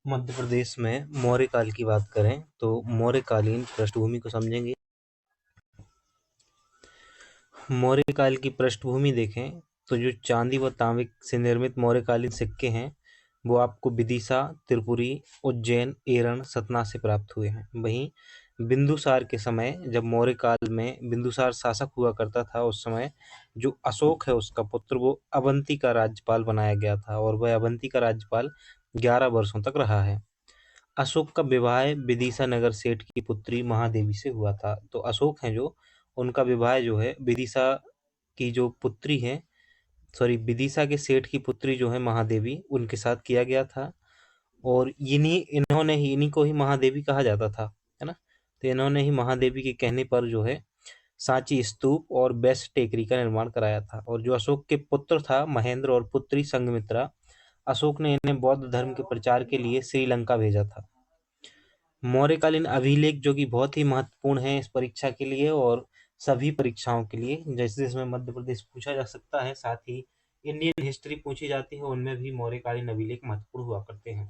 मध्य प्रदेश में मौर्य काल की बात करें तो मौर्यकालीन पृष्ठभूमि को समझेंगे। मौर्य काल की पृष्ठभूमि देखें तो जो चांदी व तांबे से निर्मित मौर्यकालीन सिक्के हैं वो आपको विदिशा, त्रिपुरी, उज्जैन, एरण, सतना से प्राप्त हुए हैं। वहीं बिंदुसार के समय, जब मौर्य काल में बिंदुसार शासक हुआ करता था, उस समय जो अशोक है उसका पुत्र वो अवंती का राज्यपाल बनाया गया था और वह अवंती का राज्यपाल 11 वर्षों तक रहा है। अशोक का विवाह विदिशा नगर सेठ की पुत्री महादेवी से हुआ था। तो अशोक हैं जो, उनका विवाह जो है विदिशा की जो पुत्री है, सॉरी, विदिशा के सेठ की पुत्री जो है महादेवी, उनके साथ किया गया था। और इन्हीं को ही महादेवी कहा जाता था, है ना। तो इन्होंने ही महादेवी के कहने पर जो है सांची स्तूप और बेस्ट टेकरी का निर्माण कराया था। और जो अशोक के पुत्र था महेंद्र और पुत्री संघमित्रा, अशोक ने इन्हें बौद्ध धर्म के प्रचार के लिए श्रीलंका भेजा था। मौर्यकालीन अभिलेख जो कि बहुत ही महत्वपूर्ण है इस परीक्षा के लिए और सभी परीक्षाओं के लिए, जैसे इसमें मध्य प्रदेश पूछा जा सकता है, साथ ही इंडियन हिस्ट्री पूछी जाती है, उनमें भी मौर्यकालीन अभिलेख महत्वपूर्ण हुआ करते हैं।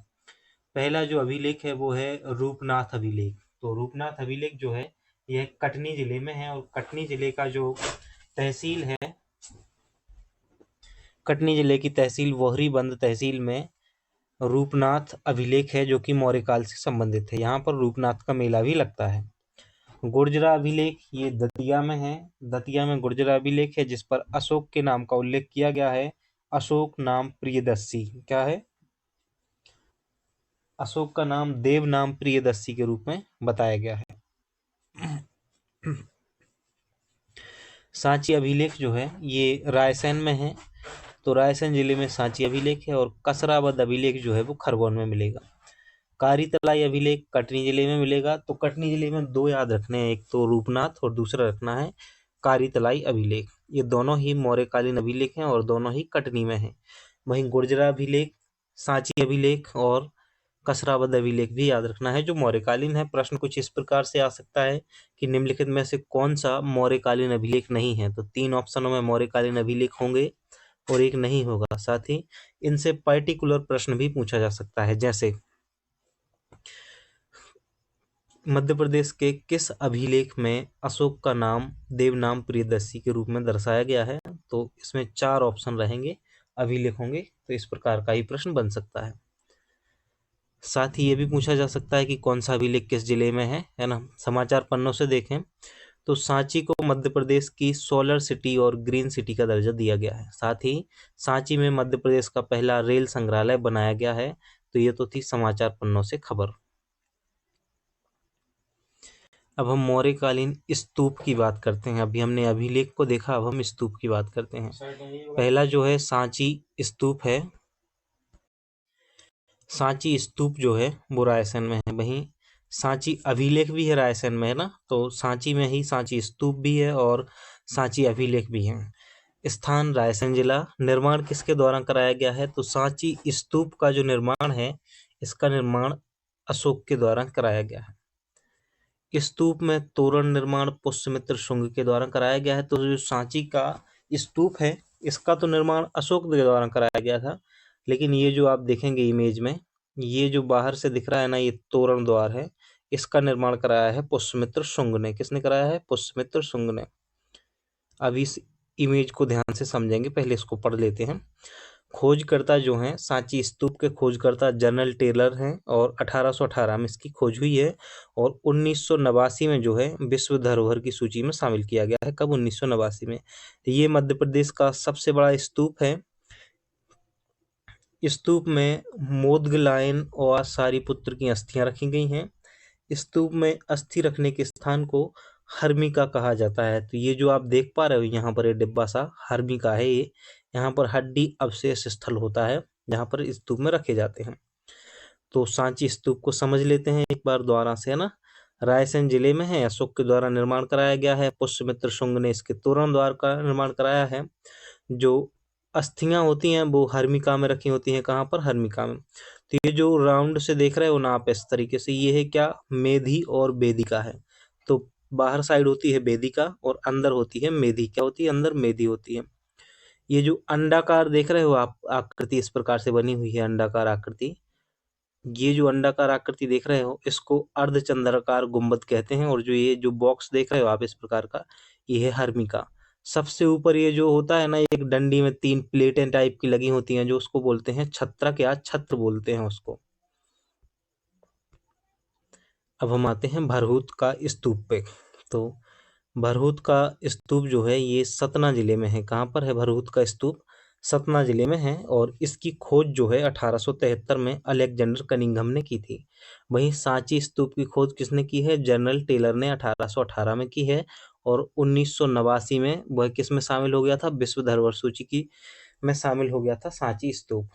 पहला जो अभिलेख है वो है रूपनाथ अभिलेख। तो रूपनाथ अभिलेख जो है यह कटनी जिले में है और कटनी जिले का जो तहसील है, कटनी जिले की तहसील वोहरीबंद तहसील में रूपनाथ अभिलेख है जो कि मौर्य काल से संबंधित है। यहाँ पर रूपनाथ का मेला भी लगता है। गुर्जरा अभिलेख ये दतिया में है। दतिया में गुर्जरा अभिलेख है जिस पर अशोक के नाम का उल्लेख किया गया है। अशोक नाम प्रियदर्शी, क्या है, अशोक का नाम देव नाम प्रियदर्शी के रूप में बताया गया है। सांची अभिलेख जो है ये रायसेन में है। तो रायसेन जिले में सांची अभिलेख है और कसरावद अभिलेख जो है वो खरगोन में मिलेगा। कारीतलाई अभिलेख कटनी जिले में मिलेगा। तो कटनी जिले में दो याद रखने हैं, एक तो रूपनाथ और दूसरा रखना है कारीतलाई अभिलेख। ये दोनों ही मौर्यकालीन अभिलेख हैं और दोनों ही कटनी में हैं। वहीं गुर्जरा अभिलेख, सांची अभिलेख और कसरावद अभिलेख भी याद रखना है जो मौर्यकालीन है। प्रश्न कुछ इस प्रकार से आ सकता है कि निम्नलिखित में से कौन सा मौर्यकालीन अभिलेख नहीं है। तो 3 ऑप्शनों में मौर्यकालीन अभिलेख होंगे और एक नहीं होगा। साथ ही इनसे पर्टिकुलर प्रश्न भी पूछा जा सकता है, जैसे मध्य प्रदेश के किस अभिलेख में अशोक का नाम देवनाम प्रियदर्शी के रूप में दर्शाया गया है। तो इसमें 4 ऑप्शन रहेंगे, अभिलेख होंगे, तो इस प्रकार का ही प्रश्न बन सकता है। साथ ही ये भी पूछा जा सकता है कि कौन सा अभिलेख किस जिले में है ना। समाचार पन्नों से देखें तो सांची को मध्य प्रदेश की सोलर सिटी और ग्रीन सिटी का दर्जा दिया गया है। साथ ही सांची में मध्य प्रदेश का पहला रेल संग्रहालय बनाया गया है। तो ये तो थी समाचार पन्नों से खबर। अब हम मौर्यकालीन स्तूप की बात करते हैं। अभी हमने अभिलेख को देखा, अब हम स्तूप की बात करते हैं। पहला जो है सांची स्तूप है। सांची स्तूप जो है वो रायसेन में है। वहीं सांची अभिलेख भी है रायसेन में, है ना। तो सांची में ही सांची स्तूप भी है और सांची अभिलेख भी है। स्थान रायसेन जिला। निर्माण किसके द्वारा कराया गया है। तो सांची स्तूप का जो निर्माण है इसका निर्माण अशोक के द्वारा कराया गया है। स्तूप में तोरण निर्माण पुष्यमित्र शुंग के द्वारा कराया गया है। तो जो सांची का स्तूप है इसका तो निर्माण अशोक के द्वारा कराया गया था, लेकिन ये जो आप देखेंगे इमेज में, ये जो बाहर से दिख रहा है ना, ये तोरण द्वार है, इसका निर्माण कराया है पुष्यमित्र शुंग ने। किसने कराया है। पुष्यमित्र शुंग ने। अब इस इमेज को ध्यान से समझेंगे, पहले इसको पढ़ लेते हैं। खोजकर्ता जो हैं सांची स्तूप के खोजकर्ता जनरल टेलर हैं और 1818 में इसकी खोज हुई है और 1989 में जो है विश्व धरोहर की सूची में शामिल किया गया है। कब। 1989 में। ये मध्य प्रदेश का सबसे बड़ा स्तूप है। स्तूप में मोदगलायन और सारीपुत्र की अस्थियां रखी गई हैं। स्तूप में अस्थि रखने के स्थान को हर्मिका कहा जाता है। तो ये जो आप देख पा रहे हो यहाँ पर ये डिब्बा सा हर्मिका है, ये यहाँ पर हड्डी अवशेष स्थल होता है जहाँ पर स्तूप में रखे जाते हैं। तो सांची स्तूप को समझ लेते हैं एक बार दोबारा से, है ना। रायसेन जिले में है, अशोक के द्वारा निर्माण कराया गया है। पुष्यमित्र शुंग ने इसके तोरण द्वार का निर्माण कराया है। जो अस्थियां होती हैं वो हर्मिका में रखी होती हैं। कहाँ पर। हर्मिका में। तो ये जो राउंड से देख रहे हो ना आप इस तरीके से, ये है क्या, मेधी और वेदिका है। तो बाहर साइड होती है वेदिका और अंदर होती है मेधी। क्या होती है। अंदर मेधी होती है। ये जो अंडाकार देख रहे हो आप आकृति इस प्रकार से बनी हुई है, अंडाकार आकृति, ये जो अंडाकार आकृति देख रहे हो इसको अर्धचंद्राकार गुंबद कहते हैं, और जो ये जो बॉक्स देख रहे हो आप इस प्रकार का, ये है हर्मिका। सबसे ऊपर ये जो होता है ना, एक डंडी में 3 प्लेटें टाइप की लगी होती हैं, जो उसको बोलते हैं छत्रक या छत्र बोलते हैं उसको। अब हम आते हैं भरहुत का स्तूप पे। तो भरहुत का स्तूप जो है ये सतना जिले में है। कहाँ पर है भरहुत का स्तूप? सतना जिले में है, और इसकी खोज जो है 1873 में अलेक्जेंडर कनिंघम ने की थी। वहीं सांची स्तूप की खोज किसने की है? जनरल टेलर ने 1818 में की है, और 1989 में वह किस में शामिल हो गया था? विश्व धरोहर सूची की में शामिल हो गया था सांची स्तूप।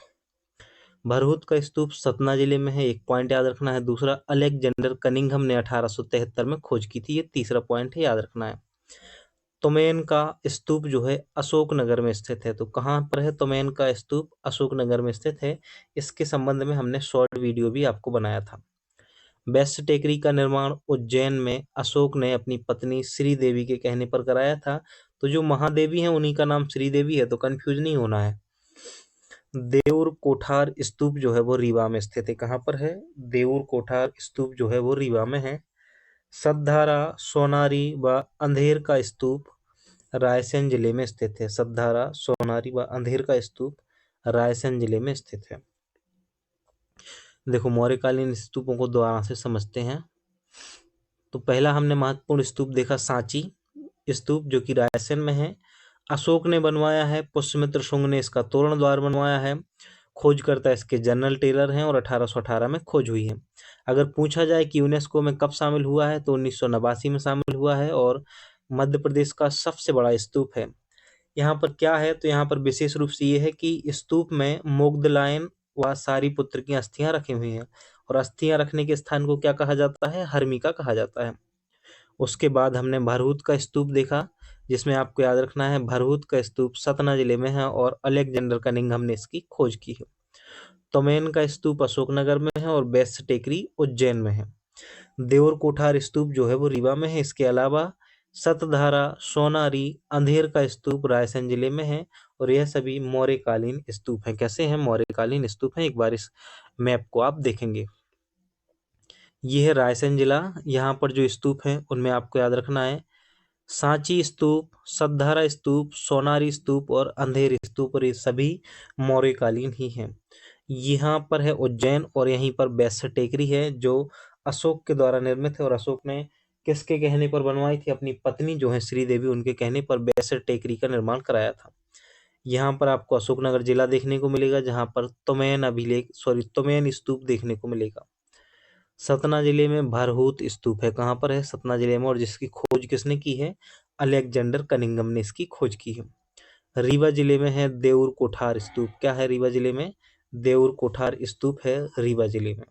भरहुत का स्तूप सतना जिले में है, एक पॉइंट याद रखना है। दूसरा, अलेक्जेंडर कनिंघम ने 1873 में खोज की थी, ये तीसरा पॉइंट है, याद रखना है। तोमेन का स्तूप जो है अशोकनगर में स्थित है। तो कहाँ पर है तोमेन का स्तूप? अशोकनगर में स्थित है। इसके संबंध में हमने शॉर्ट वीडियो भी आपको बनाया था। बेस्ट टेकरी का निर्माण उज्जैन में अशोक ने अपनी पत्नी श्रीदेवी के कहने पर कराया था। तो जो महादेवी हैं उन्हीं का नाम श्रीदेवी है, तो कंफ्यूज नहीं होना है। देऊर कोठार स्तूप जो है वो रीवा में स्थित है। कहाँ पर है? देऊर कोठार स्तूप जो है वो रीवा में है। सतधारा, सोनारी व अंधेर का स्तूप रायसेन जिले में स्थित है। सतधारा, सोनारी व अंधेर का स्तूप रायसेन जिले में स्थित है। देखो मौर्यकालीन स्तूपों को दोबारा से समझते हैं। तो पहला हमने महत्वपूर्ण स्तूप देखा सांची स्तूप, जो कि रायसेन में है। अशोक ने बनवाया है, पुष्यमित्र शुंग ने इसका तोरण द्वार बनवाया है। खोजकर्ता इसके जनरल टेलर हैं, और 1818 में खोज हुई है। अगर पूछा जाए कि यूनेस्को में कब शामिल हुआ है, तो 1989 में शामिल हुआ है, और मध्य प्रदेश का सबसे बड़ा स्तूप है। यहाँ पर क्या है? तो यहाँ पर विशेष रूप से ये है कि स्तूप में मोग्दलायन व सारीपुत्र की अस्थियां रखी हुई हैं, और अस्थियां रखने के स्थान को क्या कहा जाता है? हर्मिका कहा जाता है। उसके बाद हमने भरहुत का स्तूप देखा, जिसमें आपको याद रखना है भरहुत का स्तूप सतना जिले में है, और अलेक्जेंडर कनिंघम ने इसकी खोज की है। तोमेन का स्तूप अशोकनगर में है, और बेस्ट टेकरी उज्जैन में है। देऊर कोठार स्तूप जो है वो रीवा में है। इसके अलावा सतधारा, सोनारी, अंधेर का स्तूप रायसेन जिले में है, और यह सभी मौर्यकालीन स्तूप हैं। कैसे हैं? मौर्यकालीन स्तूप हैं। एक बार इस मैप को आप देखेंगे, ये है रायसेन जिला। यहाँ पर जो स्तूप हैं उनमें आपको याद रखना है सांची स्तूप, सतधारा स्तूप, सोनारी स्तूप और अंधेर स्तूप, और ये सभी मौर्यकालीन ही हैं। यहाँ पर है उज्जैन, और यहीं पर बेस्ट टेकरी है, जो अशोक के द्वारा निर्मित है, और अशोक ने किसके कहने पर बनवाई थी? अपनी पत्नी जो है श्रीदेवी, उनके कहने पर बेस्ट टेकरी का निर्माण कराया था। यहाँ पर आपको अशोकनगर जिला देखने को मिलेगा, जहाँ पर तोमेन स्तूप देखने को मिलेगा। सतना जिले में भरहुत स्तूप है। कहाँ पर है? सतना जिले में, और जिसकी खोज किसने की है? अलेक्जेंडर कनिंघम ने इसकी खोज की है। रीवा जिले में है देऊर कोठार स्तूप। क्या है रीवा जिले में? देऊर कोठार स्तूप है रीवा जिले में।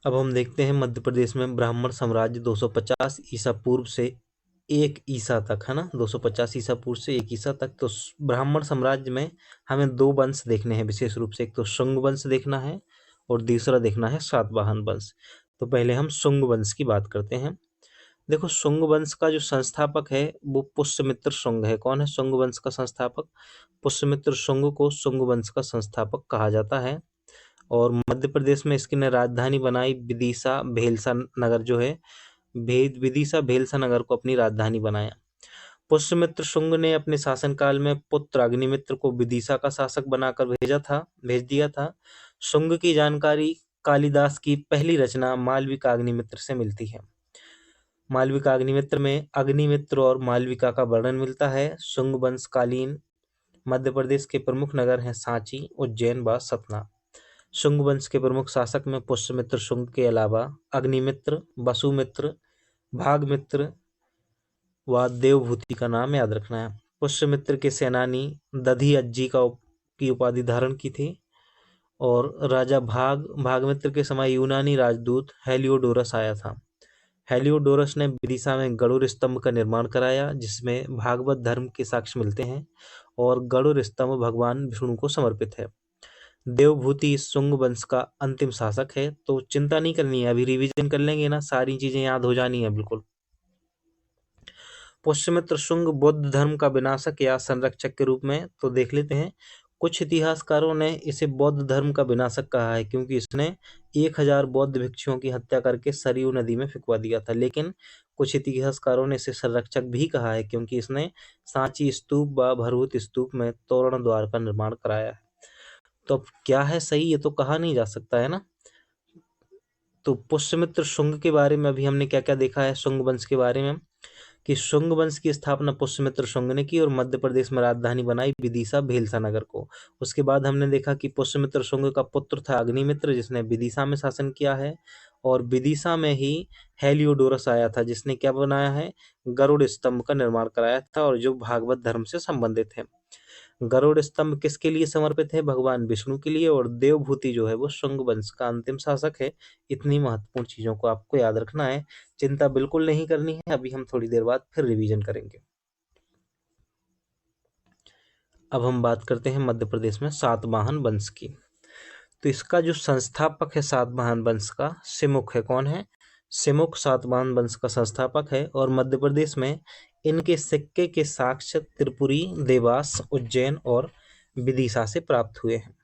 अब हम देखते हैं मध्य प्रदेश में ब्राह्मण साम्राज्य 250 ईसा पूर्व से 1 ईसा तक, है ना, 250 ईसा पूर्व से 1 ईसा तक। तो ब्राह्मण साम्राज्य में हमें 2 वंश देखने हैं विशेष रूप से। एक तो शुंग वंश देखना है, और दूसरा देखना है सातवाहन वंश। तो पहले हम शुंग वंश की बात करते हैं। देखो शुंग वंश का जो संस्थापक है वो पुष्यमित्र शुंग है। कौन है शुंग वंश का संस्थापक? पुष्यमित्र शुंग को शुंग वंश का संस्थापक कहा जाता है। और मध्य प्रदेश में इसकी ने राजधानी बनाई विदिशा भेलसा नगर जो है, विदिशा भेलसा नगर को अपनी राजधानी बनाया। पुष्यमित्र शुंग ने अपने शासनकाल में पुत्र अग्निमित्र को विदिशा का शासक बनाकर भेज दिया था। शुंग की जानकारी कालिदास की पहली रचना मालविका अग्निमित्र से मिलती है। मालविका अग्निमित्र में अग्निमित्र और मालविका का वर्णन मिलता है। शुंग वंश कालीन मध्य प्रदेश के प्रमुख नगर हैं सांची, उज्जैन व सतना। शुंग वंश के प्रमुख शासक में पुष्यमित्र शुंग के अलावा अग्निमित्र, वसुमित्र, भागमित्र व देवभूति का नाम याद रखना है। पुष्यमित्र के सेनानी दधी अज्जी की उपाधि धारण की थी, और राजा भागमित्र के समय यूनानी राजदूत हेलियोडोरस आया था। हेलियोडोरस ने विदिशा में गरुड़ स्तंभ का निर्माण कराया, जिसमें भागवत धर्म के साक्ष्य मिलते हैं, और गरुड़ स्तंभ भगवान विष्णु को समर्पित है। देवभूति शुंग वंश का अंतिम शासक है। तो चिंता नहीं करनी है, अभी रिवीजन कर लेंगे ना, सारी चीजें याद हो जानी है बिल्कुल। पुष्यमित्र शुंग बौद्ध धर्म का विनाशक या संरक्षक के रूप में तो देख लेते हैं। कुछ इतिहासकारों ने इसे बौद्ध धर्म का विनाशक कहा है क्योंकि इसने 1000 बौद्ध भिक्षुओं की हत्या करके सरयू नदी में फिकवा दिया था। लेकिन कुछ इतिहासकारों ने इसे संरक्षक भी कहा है क्योंकि इसने सांची स्तूप व भरहुत स्तूप में तोरण द्वार का निर्माण कराया है। तो अब क्या है सही, ये तो कहा नहीं जा सकता है ना। तो पुष्यमित्र शुंग के बारे में अभी हमने क्या क्या देखा है शुंग वंश के बारे में, कि शुंग वंश की स्थापना पुष्यमित्र शुंग ने की और मध्य प्रदेश में राजधानी बनाई विदिशा भेलसा नगर को। उसके बाद हमने देखा कि पुष्यमित्र शुंग का पुत्र था अग्निमित्र जिसने विदिशा में शासन किया है, और विदिशा में ही हेलियोडोरस आया था जिसने क्या बनाया है, गरुड़ स्तंभ का निर्माण कराया था और जो भागवत धर्म से संबंधित है। गरुड़ स्तंभ किसके लिए समर्पित है, भगवान विष्णु के लिए, और देवभूति जो है वो शुंग वंश का अंतिम शासक है। इतनी महत्वपूर्ण चीजों को आपको याद रखना है, चिंता बिल्कुल नहीं करनी है। अभी हम थोड़ी देर बाद फिर रिवीजन करेंगे। अब हम बात करते हैं मध्य प्रदेश में सातवाहन वंश की। तो इसका जो संस्थापक है सातवाहन वंश का, सिमुख है। कौन है, सिमुख सातवाहन वंश का संस्थापक है। और मध्य प्रदेश में इनके सिक्के के साक्ष्य त्रिपुरी, देवास, उज्जैन और विदिशा से प्राप्त हुए हैं।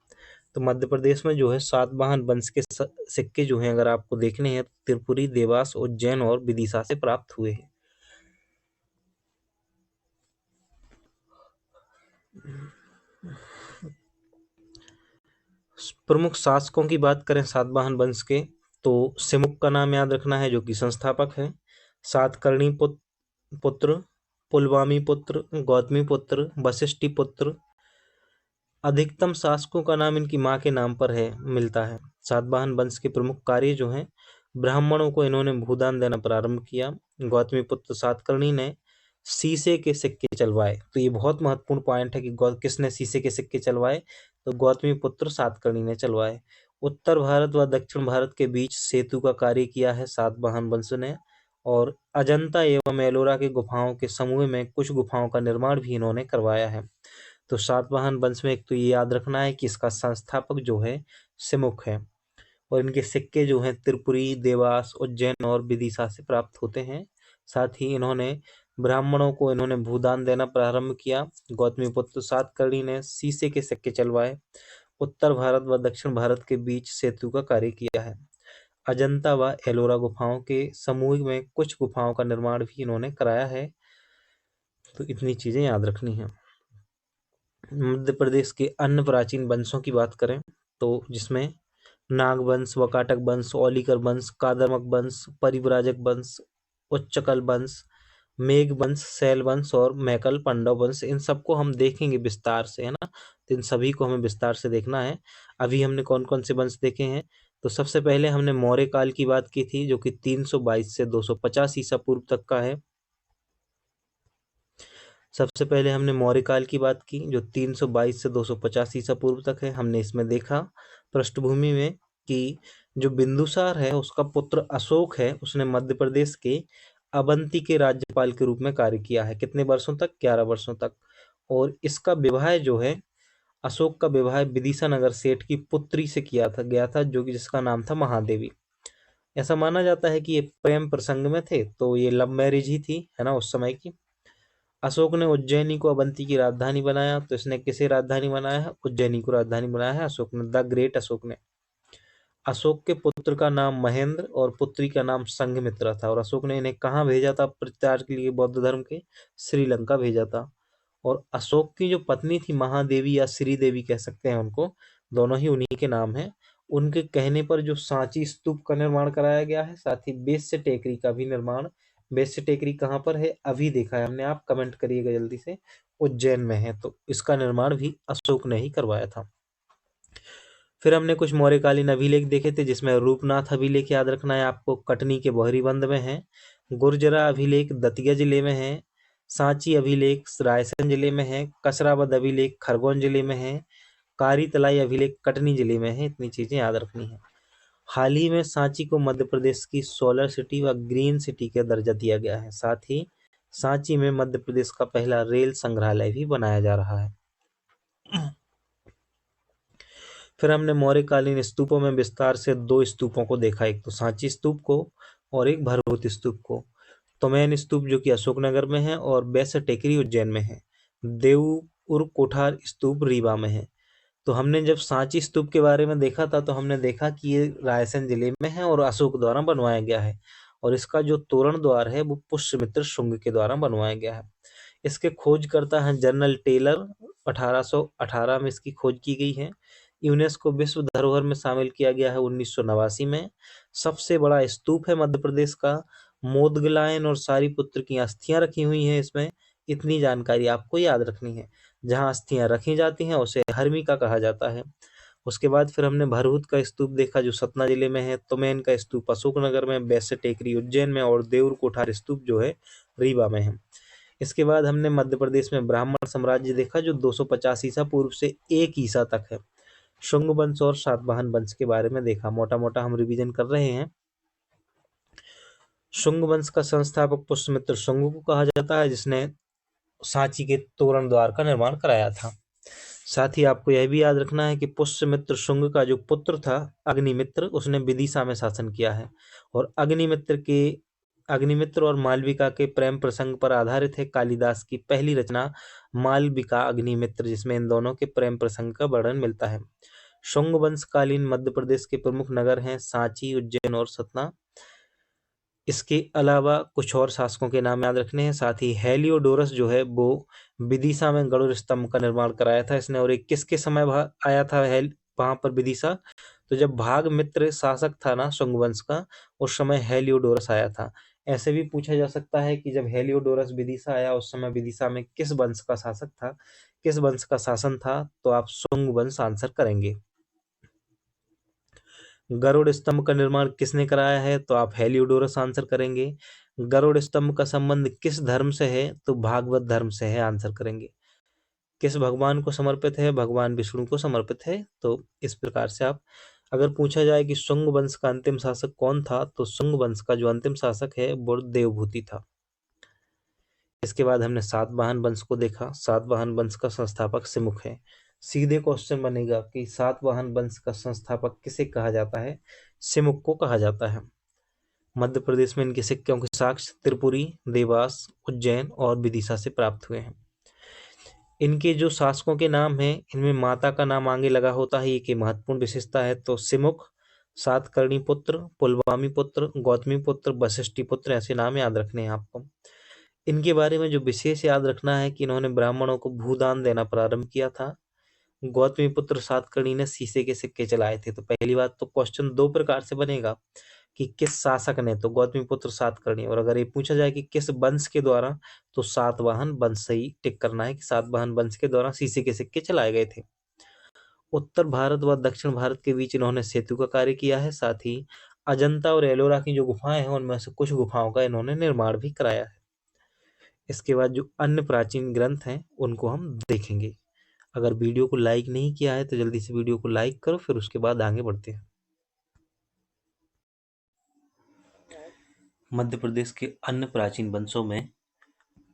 तो मध्य प्रदेश में जो है सातवाहन वंश के सिक्के जो हैं अगर आपको देखने हैं तो त्रिपुरी, देवास, उज्जैन और विदिशा से प्राप्त हुए हैं। प्रमुख शासकों की बात करें सातवाहन वंश के, तो सिमुक का नाम याद रखना है जो कि संस्थापक है। सातकर्णी पुत्र, पुलवामी पुत्र, गौतमी पुत्र, वशिष्ठी पुत्र। अधिकतम शासकों का नाम इनकी मां के नाम पर है, मिलता है। सातवाहन वंश के प्रमुख कार्य जो हैं, ब्राह्मणों को इन्होंने भूदान देना प्रारंभ किया। गौतमी पुत्र सातकर्णी ने शीशे के सिक्के चलवाए। तो ये बहुत महत्वपूर्ण पॉइंट है कि किसने शीशे के सिक्के चलवाए, तो गौतमी पुत्र सातकर्णी ने चलवाए। उत्तर भारत व दक्षिण भारत के बीच सेतु का कार्य किया है सातवाहन वंश ने। और अजंता एवं एलोरा के गुफाओं के समूह में कुछ गुफाओं का निर्माण भी इन्होंने करवाया है। तो सातवाहन वंश में एक तो ये याद रखना है कि इसका संस्थापक जो है सिमुख है, और इनके सिक्के जो हैं त्रिपुरी, देवास, उज्जैन और विदिशा से प्राप्त होते हैं। साथ ही इन्होंने ब्राह्मणों को इन्होंने भूदान देना प्रारंभ किया। गौतमीपुत्र सातकर्णी ने शीशे के सिक्के चलवाए। उत्तर भारत व दक्षिण भारत के बीच सेतु का कार्य किया है। अजंता व एलोरा गुफाओं के समूह में कुछ गुफाओं का निर्माण भी इन्होंने कराया है। तो इतनी चीजें याद रखनी है। मध्य प्रदेश के अन्य प्राचीन वंशों की बात करें तो जिसमें नागवंश, वकाटक वंश, औलिकर वंश, कादरमक वंश, परिव्राजक वंश, उच्चकल वंश, मेघ वंश, शैल वंश और मैकल पांडव वंश, इन सबको हम देखेंगे विस्तार से, है ना। तो इन सभी को हमें विस्तार से देखना है। अभी हमने कौन कौन से वंश देखे हैं, तो सबसे पहले हमने मौर्य काल की बात की थी जो कि 322 से 250 ईसा पूर्व तक का है। सबसे पहले हमने मौर्य काल की बात की जो 322 से 250 ईसा पूर्व तक है। हमने इसमें देखा पृष्ठभूमि में कि जो बिंदुसार है उसका पुत्र अशोक है, उसने मध्य प्रदेश के अवंती के राज्यपाल के रूप में कार्य किया है। कितने वर्षों तक, 11 वर्षों तक। और इसका विवाह जो है, अशोक का विवाह विदिशा नगर सेठ की पुत्री से किया था गया था जो कि जिसका नाम था महादेवी। ऐसा माना जाता है कि ये प्रेम प्रसंग में थे, तो ये लव मैरिज ही थी, है ना, उस समय की। अशोक ने उज्जैनी को अवंती की राजधानी बनाया। तो इसने किसे राजधानी बनाया है, उज्जैनी को राजधानी बनाया है अशोक ने, द ग्रेट अशोक ने। अशोक के पुत्र का नाम महेंद्र और पुत्री का नाम संघमित्रा था। और अशोक ने इन्हें कहाँ भेजा था प्रचार के लिए, बौद्ध धर्म के, श्रीलंका भेजा था। और अशोक की जो पत्नी थी महादेवी या श्री देवी कह सकते हैं उनको, दोनों ही उन्हीं के नाम है। उनके कहने पर जो सांची स्तूप का निर्माण कराया गया है, साथ ही बेस्य टेकरी का भी निर्माण। बेस्य टेकरी कहाँ पर है, अभी देखा है हमने, आप कमेंट करिएगा जल्दी से, उज्जैन में है। तो इसका निर्माण भी अशोक ने ही करवाया था। फिर हमने कुछ मौर्यकालीन अभिलेख देखे थे जिसमें रूपनाथ अभिलेख याद रखना है आपको, कटनी के बहरीबंद में है। गुर्जरा अभिलेख दतिया जिले में है। सांची अभिलेख रायसेन जिले में है। कसरावद अभिलेख खरगोन जिले में है। कारी तलाई अभिलेख कटनी जिले में है। इतनी चीजें याद रखनी है। हाल ही में सांची को मध्य प्रदेश की सोलर सिटी व ग्रीन सिटी का दर्जा दिया गया है। साथ ही सांची में मध्य प्रदेश का पहला रेल संग्रहालय भी बनाया जा रहा है। फिर हमने मौर्यकालीन स्तूपों में विस्तार से 2 स्तूपों को देखा, एक तो सांची स्तूप को और एक भरहुत स्तूप को। तोमैन स्तूप जो कि अशोकनगर में है और बैसा टेकरी उज्जैन में है। देऊर कोठार स्तूप रीवा में है। तो हमने जब सांची स्तूप के बारे में देखा था तो हमने देखा कि ये रायसेन जिले में है और अशोक द्वारा बनवाया गया है, और इसका जो तोरण द्वार है वो पुष्यमित्र शुंग के द्वारा बनवाया गया है। इसके खोजकर्ता हैं जनरल टेलर। 1818 में इसकी खोज की गई है। यूनेस्को विश्व धरोहर में शामिल किया गया है 1989 में। सबसे बड़ा स्तूप है मध्य प्रदेश का। मोदगलायन और सारीपुत्र की अस्थियां रखी हुई हैं इसमें। इतनी जानकारी आपको याद रखनी है। जहां अस्थियां रखी जाती हैं उसे हर्मिका कहा जाता है। उसके बाद फिर हमने भरहुत का स्तूप देखा जो सतना जिले में है। तोमैन का स्तूप अशोकनगर में, बैसा टेकरी उज्जैन में और देऊर कोठार स्तूप जो है रीवा में है। इसके बाद हमने मध्य प्रदेश में ब्राह्मण साम्राज्य देखा जो 250 ईसा पूर्व से 1 ईसा तक है। शुंग वंश और सातवाहन वंश के बारे में देखा, मोटा मोटा हम रिवीजन कर रहे हैं। शुंग वंश का संस्थापक पुष्यमित्र शुंग को कहा जाता है, जिसने सांची के तोरण द्वार का निर्माण कराया था। साथ ही आपको यह भी याद रखना है कि पुष्यमित्र शुंग का जो पुत्र था अग्निमित्र, उसने विदिशा में शासन किया है। और अग्निमित्र और मालविका के प्रेम प्रसंग पर आधारित है कालिदास की पहली रचना मालविका अग्निमित्र, जिसमें इन दोनों के प्रेम प्रसंग का वर्णन मिलता है। शुंग वंशकालीन मध्य प्रदेश के प्रमुख नगर हैं सांची, उज्जैन और सतना। इसके अलावा कुछ और शासकों के नाम याद रखने हैं। साथ ही हेलियोडोरस जो है वो विदिशा में गरुड़ स्तंभ का निर्माण कराया था इसने। और एक किसके समय आया था वहां पर विदिशा, तो जब भागमित्र शासक था ना शुंग वंश का, उस समय हेलियोडोरस आया था। ऐसे भी पूछा जा सकता है कि जब हेलियोडोरस विदिशा आया उस समय विदिशा में किस वंश का शासक था, किस वंश का शासन था, तो आप शुंग वंश आंसर करेंगे। गरुड़ स्तंभ का निर्माण किसने कराया है, तो आप हेलियोडोरस आंसर करेंगे। गरुड़ स्तंभ का संबंध किस धर्म से है, तो भागवत धर्म से है, आंसर करेंगे। किस भगवान को समर्पित है, भगवान विष्णु को समर्पित है। तो इस प्रकार से आप, अगर पूछा जाए कि शुंग वंश का अंतिम शासक कौन था, तो शुंग वंश का जो अंतिम शासक है वो देवभूति था। इसके बाद हमने सातवाहन वंश को देखा। सातवाहन वंश का संस्थापक सिमुक है। सीधे क्वेश्चन बनेगा कि सातवाहन वंश का संस्थापक किसे कहा जाता है, सिमुक को कहा जाता है। मध्य प्रदेश में इनके सिक्कों के साक्ष्य त्रिपुरी, देवास, उज्जैन और विदिशा से प्राप्त हुए हैं। इनके जो शासकों के नाम हैं इनमें माता का नाम आगे लगा होता है, ये महत्वपूर्ण विशेषता है। तो सिमुक, सातकर्णी पुत्र, पुलवामी पुत्र, गौतमी पुत्र, वशिष्ठी पुत्र, ऐसे नाम याद रखने हैं आपको। इनके बारे में जो विशेष याद रखना है कि इन्होंने ब्राह्मणों को भूदान देना प्रारंभ किया था। गौतमी पुत्र सातकर्णी ने शीशे के सिक्के चलाए थे। तो पहली बात तो क्वेश्चन 2 प्रकार से बनेगा कि किस शासक ने, तो गौतमी पुत्र सातकर्णी। और अगर ये पूछा जाए कि किस वंश के द्वारा, तो सातवाहन वंश सही टिक करना है कि सातवाहन वंश के द्वारा शीशे के सिक्के चलाए गए थे। उत्तर भारत व दक्षिण भारत के बीच इन्होंने सेतु का कार्य किया है। साथ ही अजंता और एलोरा की जो गुफाएं हैं उनमें से कुछ गुफाओं का इन्होंने निर्माण भी कराया है। इसके बाद जो अन्य प्राचीन ग्रंथ हैं उनको हम देखेंगे। अगर वीडियो को लाइक नहीं किया है तो जल्दी से वीडियो को लाइक करो, फिर उसके बाद आगे बढ़ते हैं। मध्य प्रदेश के अन्य प्राचीन वंशों में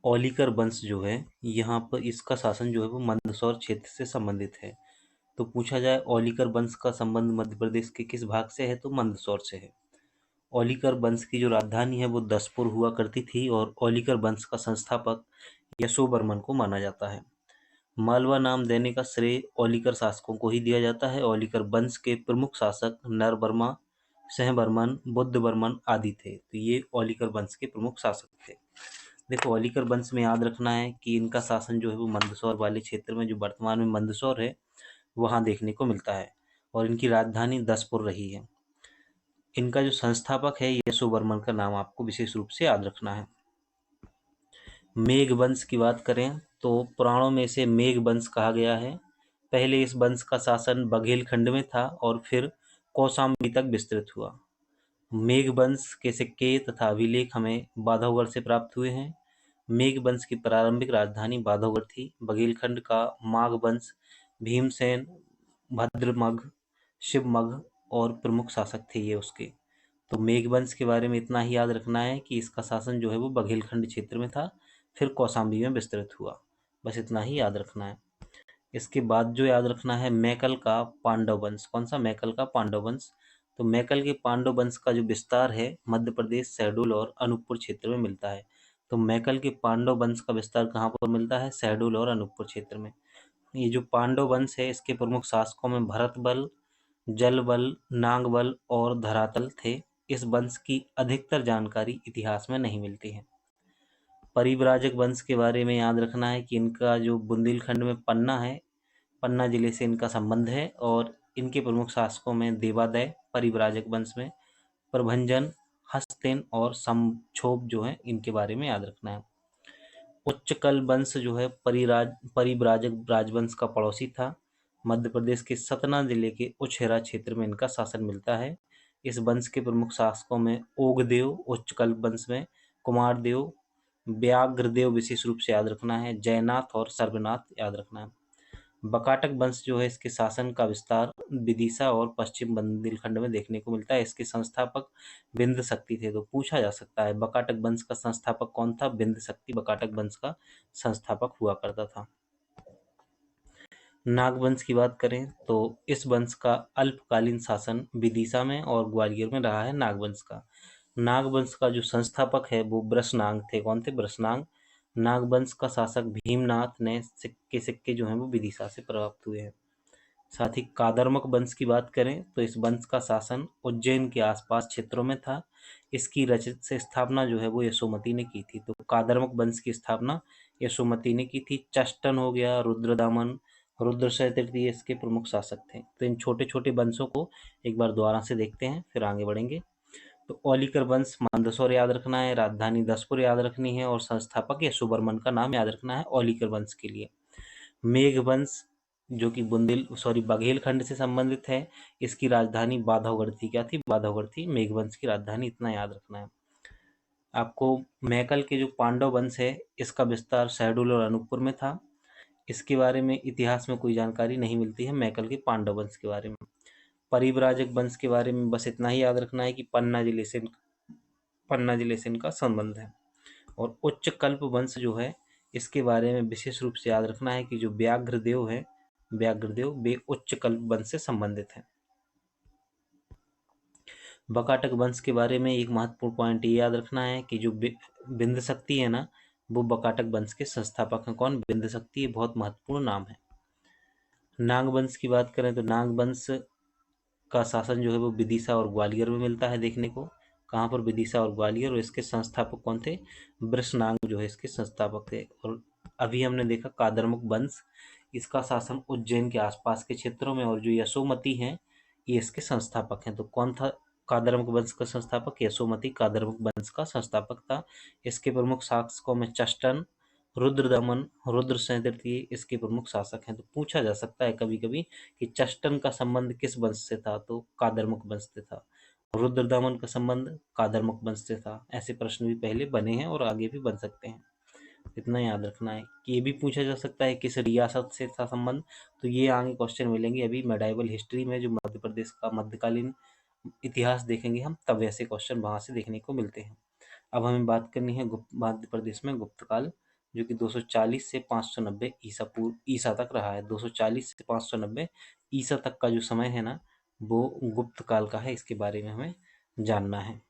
औलिकर वंश जो है, यहाँ पर इसका शासन जो है वो मंदसौर क्षेत्र से संबंधित है। तो पूछा जाए औलिकर वंश का संबंध मध्य प्रदेश के किस भाग से है, तो मंदसौर से है। औलिकर वंश की जो राजधानी है वो दसपुर हुआ करती थी और औलिकर वंश का संस्थापक यशोवर्मन को माना जाता है। मालवा नाम देने का श्रेय औलिकर शासकों को ही दिया जाता है। औलिकर वंश के प्रमुख शासक नरवर्मा, सहवर्मन, बुद्धवर्मन आदि थे। तो ये औलिकर वंश के प्रमुख शासक थे। देखो औलिकर वंश में याद रखना है कि इनका शासन जो है वो मंदसौर वाले क्षेत्र में, जो वर्तमान में मंदसौर है, वहाँ देखने को मिलता है और इनकी राजधानी दसपुर रही है। इनका जो संस्थापक है यशोवर्मन का नाम आपको विशेष रूप से याद रखना है। मेघ वंश की बात करें तो पुराणों में इसे मेघ वंश कहा गया है। पहले इस वंश का शासन बघेलखंड में था और फिर कौशाम्बी तक विस्तृत हुआ। मेघ वंश के सिक्के तथा अभिलेख हमें बांधवगढ़ से प्राप्त हुए हैं। मेघ वंश की प्रारंभिक राजधानी बांधवगढ़ थी। बघेलखंड का माघ वंश भीमसेन, भद्रमघ, शिवमघ और प्रमुख शासक थे ये उसके। तो मेघ वंश के बारे में इतना ही याद रखना है कि इसका शासन जो है वो बघेलखंड क्षेत्र में था, फिर कौशाम्बी में विस्तृत हुआ। बस इतना ही याद रखना है। इसके बाद जो याद रखना है, मैकल का पांडव वंश। कौन सा? मैकल का पांडव वंश। तो मैकल के पांडव वंश का जो विस्तार है मध्य प्रदेश, शहडोल और अनूपपुर क्षेत्र में मिलता है। तो मैकल के पांडव वंश का विस्तार कहाँ पर मिलता है? शहडोल और अनूपपुर क्षेत्र में। ये जो पांडव वंश है इसके प्रमुख शासकों में भरत बल, जल बल, नाग बल और धरातल थे। इस वंश की अधिकतर जानकारी इतिहास में नहीं मिलती है। परिव्राजक वंश के बारे में याद रखना है कि इनका जो बुंदेलखंड में पन्ना है, पन्ना जिले से इनका संबंध है और इनके प्रमुख शासकों में देवादय परिव्राजक वंश में, प्रभंजन, हस्तिन और संक्षोभ जो है इनके बारे में याद रखना है। उच्चकल वंश जो है परिव्राजक राजवंश का पड़ोसी था। मध्य प्रदेश के सतना जिले के उछेरा क्षेत्र में इनका शासन मिलता है। इस वंश के प्रमुख शासकों में ओगदेव उच्चकल वंश में, कुमारदेव, व्याघ्रदेव विशेष रूप से याद रखना है, जयनाथ और सर्वनाथ याद रखना है। बकाटक वंश जो है इसके शासन का विस्तार विदिशा और पश्चिम बुंदेलखंड में देखने को मिलता है। इसके संस्थापक बिंद शक्ति थे। तो पूछा जा सकता है बकाटक वंश का संस्थापक कौन था? बिंद शक्ति बकाटक वंश का संस्थापक हुआ करता था। नागवंश की बात करें तो इस वंश का अल्पकालीन शासन विदिशा में और ग्वालियर में रहा है। नागवंश का नागवंश का जो संस्थापक है वो ब्रशनांग थे। कौन थे? ब्रशनांग। नागवंश का शासक भीमनाथ ने सिक्के जो हैं वो विदिशा से प्राप्त हुए हैं। साथ ही कादरमक वंश की बात करें तो इस वंश का शासन उज्जैन के आसपास क्षेत्रों में था। इसकी रचित से स्थापना जो है वो यशोमती ने की थी। तो कादरमक वंश की स्थापना यशोमती ने की थी। चष्टन हो गया, रुद्रदामन, रुद्रसेन तृतीय इसके प्रमुख शासक थे। तो इन छोटे छोटे वंशों को एक बार दोबारा से देखते हैं फिर आगे बढ़ेंगे। तो औलिकर वंश मंदसौर याद रखना है, राजधानी दसपुर याद रखनी है और संस्थापक यशोवर्मन का नाम याद रखना है औलिकर वंश के लिए। मेघ वंश जो कि बघेलखंड से संबंधित है, इसकी राजधानी बांधवगढ़ थी। क्या थी? बांधवगढ़ थी मेघवंश की राजधानी। इतना याद रखना है आपको। मैकल के जो पांडव वंश है इसका विस्तार शहडोल और अनूपपुर में था। इसके बारे में इतिहास में कोई जानकारी नहीं मिलती है मैकल के पांडव वंश के बारे में। परिव्राजक वंश के बारे में बस इतना ही याद रखना है कि पन्ना जिले से इनका संबंध है। और उच्च कल्प वंश जो है इसके बारे में विशेष रूप से याद रखना है कि जो व्याघ्रदेव है, व्याघ्रदेव वे उच्च कल्प वंश से संबंधित हैं। बकाटक वंश के बारे में एक महत्वपूर्ण पॉइंट ये याद रखना है कि जो बिंद शक्ति है ना, वो बकाटक वंश के संस्थापक हैं। कौन? बिंद शक्ति। ये बहुत महत्वपूर्ण नाम है। नाग वंश की बात करें तो नाग वंश का शासन जो है वो विदिशा और ग्वालियर में मिलता है देखने को। कहाँ पर? विदिशा और ग्वालियर। और इसके संस्थापक कौन थे? वृषनांग जो है इसके संस्थापक थे। और अभी हमने देखा कादरमुख वंश, इसका शासन उज्जैन के आसपास के क्षेत्रों में, और जो यशोमती हैं ये इसके संस्थापक हैं। तो कौन था कादरमुख वंश का संस्थापक? यशोमती कादरमुख वंश का संस्थापक था। इसके प्रमुख शासकों में चष्टन, रुद्रदमन, रुद्रसेन तृतीय इसके प्रमुख शासक हैं। तो पूछा जा सकता है कभी कभी कि चष्टन का संबंध किस वंश से था? तो कादरमुख वंश से था। रुद्रदमन का संबंध कादरमुख वंश से था। ऐसे प्रश्न भी पहले बने हैं और आगे भी बन सकते हैं। इतना याद रखना है कि ये भी पूछा जा सकता है किस रियासत से था संबंध। तो ये आगे क्वेश्चन मिलेंगे। अभी मेडाइवल हिस्ट्री में जो मध्य प्रदेश का मध्यकालीन इतिहास देखेंगे हम, तब ऐसे क्वेश्चन वहां से देखने को मिलते हैं। अब हमें बात करनी है मध्य प्रदेश में गुप्तकाल, जो कि 240 से 590 ईसा तक रहा है। 240 से 590 ईसा तक का जो समय है ना, वो गुप्त काल का है। इसके बारे में हमें जानना है।